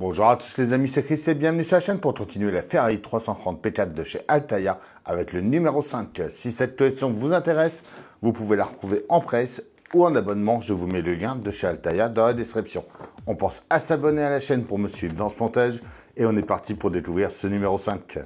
Bonjour à tous les amis, c'est Chris et bienvenue sur la chaîne pour continuer la Ferrari 330 P4 de chez Altaïa avec le numéro 5. Si cette collection vous intéresse, vous pouvez la retrouver en presse ou en abonnement. Je vous mets le lien de chez Altaïa dans la description. On pense à s'abonner à la chaîne pour me suivre dans ce montage et on est parti pour découvrir ce numéro 5.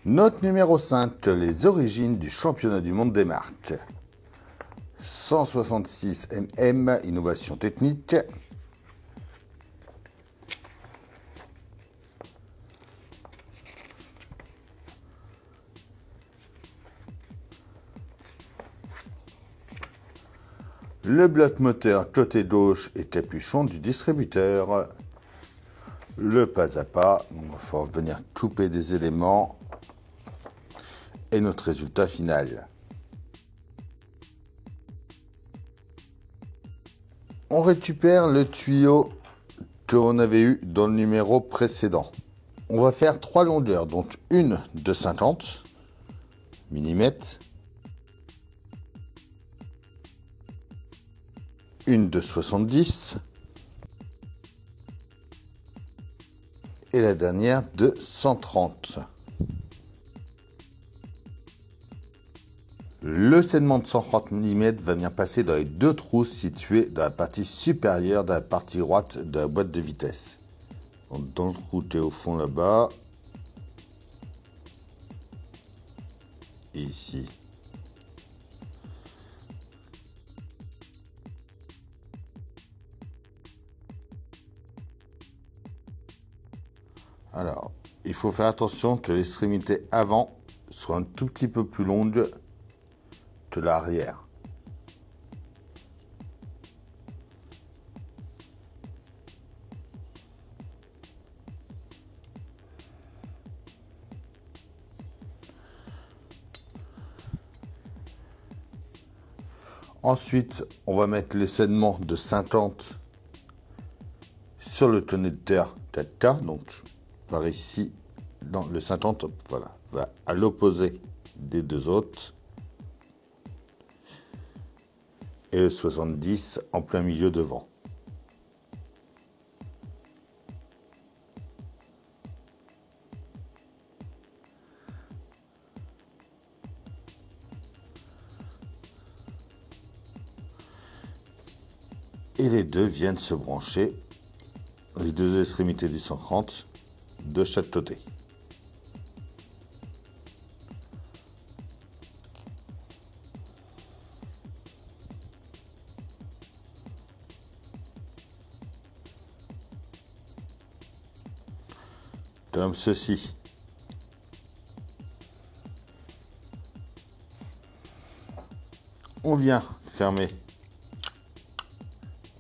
Note numéro 5, les origines du championnat du monde des marques. 166 mm, innovation technique. Le bloc moteur côté gauche et capuchon du distributeur. Le pas à pas, il va falloir venir couper des éléments. Et notre résultat final. On récupère le tuyau qu'on avait eu dans le numéro précédent. On va faire 3 longueurs, donc une de 50 mm, une de 70 et la dernière de 130. Le segment de 130 mm va venir passer dans les deux trous situés dans la partie supérieure de la partie droite de la boîte de vitesse. Donc dans le trou qui est au fond là-bas. Et ici. Alors, il faut faire attention que l'extrémité avant soit un tout petit peu plus longue que l'arrière. Ensuite, on va mettre les segments de 50 sur le connecteur 4K, donc par ici, dans le 50, voilà, va à l'opposé des deux autres. Et le 70 en plein milieu devant. Et les deux viennent se brancher, les deux extrémités du 130 de chaque côté. Comme ceci. On vient fermer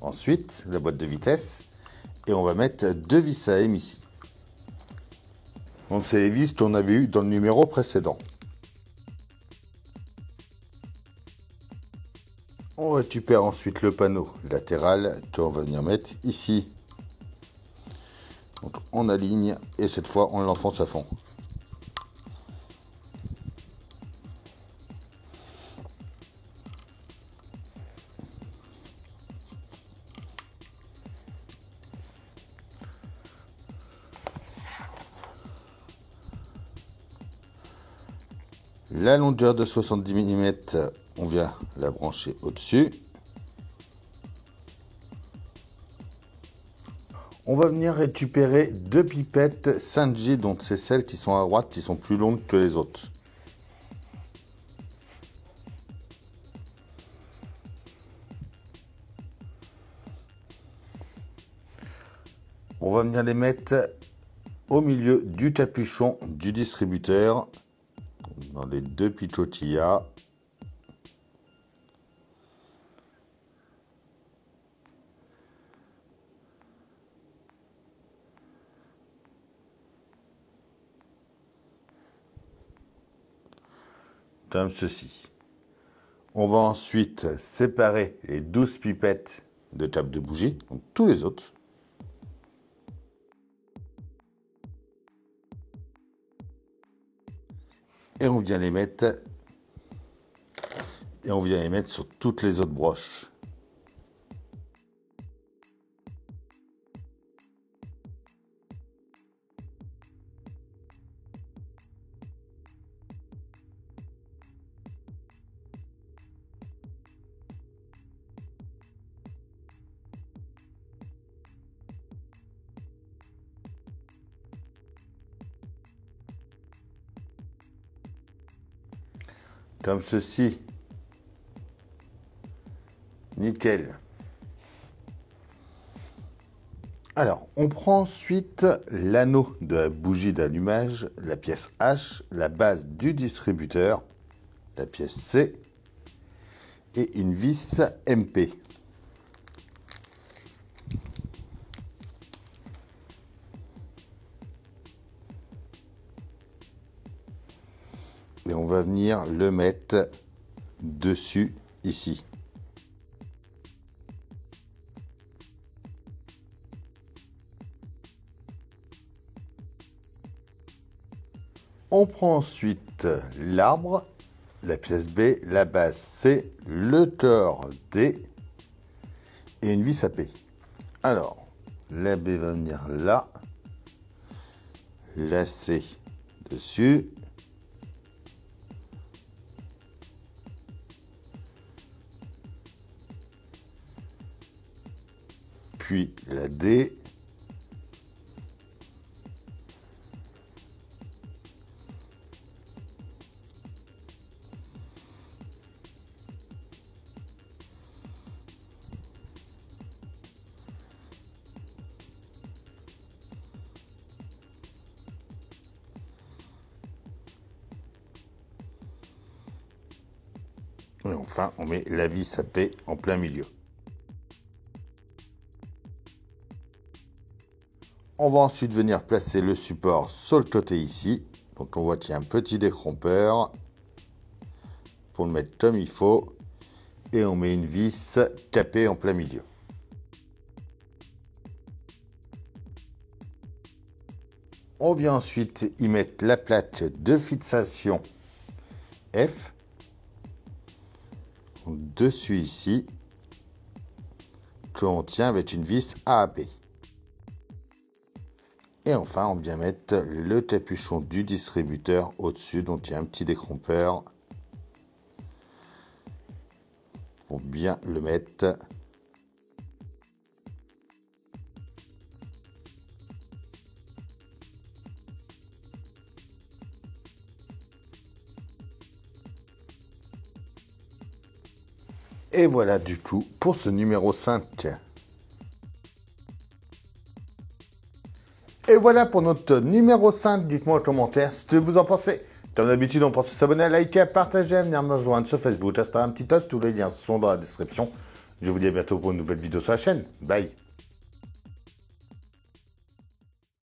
ensuite la boîte de vitesse et on va mettre deux vis à M ici. Donc c'est les vis qu'on avait eu dans le numéro précédent. On récupère ensuite le panneau latéral qu'on va venir mettre ici. Donc on aligne et cette fois on l'enfonce à fond. La longueur de 70 mm, on vient la brancher au-dessus. On va venir récupérer deux pipettes 5G, donc c'est celles qui sont à droite, qui sont plus longues que les autres. On va venir les mettre au milieu du capuchon du distributeur, dans les deux picots qu'il y a. comme ceci. On va ensuite séparer les 12 pipettes de table de bougie, donc tous les autres. Et on vient les mettre sur toutes les autres broches. Comme ceci. Nickel. Alors, on prend ensuite l'anneau de la bougie d'allumage, la pièce H, la base du distributeur, la pièce C et une vis MP. Et on va venir le mettre dessus ici. On prend ensuite l'arbre, la pièce B, la base C, le tore D et une vis à P. Alors, la B va venir là, la C dessus, puis la D, et enfin on met la vis à P en plein milieu. On va ensuite venir placer le support sur le côté ici. Donc on voit qu'il y a un petit décrompeur pour le mettre comme il faut. Et on met une vis capée en plein milieu. On vient ensuite y mettre la plaque de fixation F. Dessus ici. Que l'on tient avec une vis AAP. Et enfin, on vient mettre le capuchon du distributeur au-dessus, donc il y a un petit décrompeur pour bien le mettre. Et voilà du coup pour ce numéro 5. Et voilà pour notre numéro 5. Dites-moi en commentaire ce que vous en pensez. Comme d'habitude, on pense à s'abonner, à liker, à partager, à venir me rejoindre sur Facebook, Instagram, TikTok. Tous les liens sont dans la description. Je vous dis à bientôt pour une nouvelle vidéo sur la chaîne. Bye.